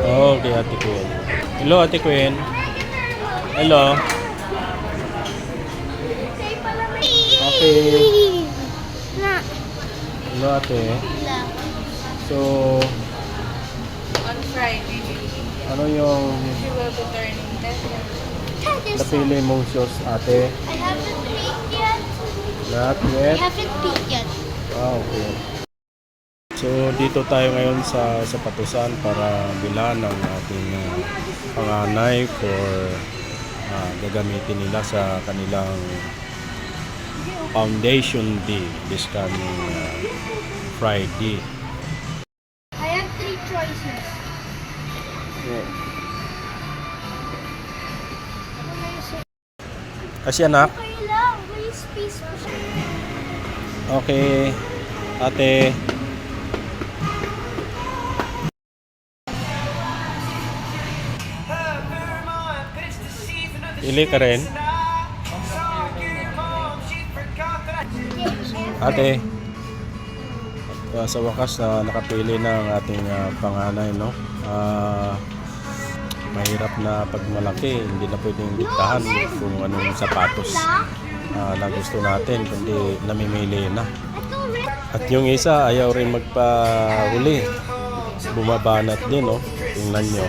Oh, kay Ate Queen. Hello, Ate Queen. Hello. Okay. Na. Hello, Ate. So, On Friday, ano yung she will be turning 10. napili mong shoes, Ate? I haven't peeked yet. Not I yet? haven't peeked yet. Ah, okay. So, dito tayo ngayon sa Patusan para bilhan ng ating panganay for gagamitin nila sa kanilang Foundation Day this coming Friday. I have 3 choices. Kasi anak? Okay lang. May space pa siya. Okay, ate. Pili ka rin? Ate. Sa wakas nakapili na ang ating panganay, no? Mahirap na pag malaki, hindi na pwedeng diktahan kung anong sapatos na gusto natin, kundi namimili na. At yung isa ayaw rin magpahuli, bumabanat din, no? Tingnan nyo.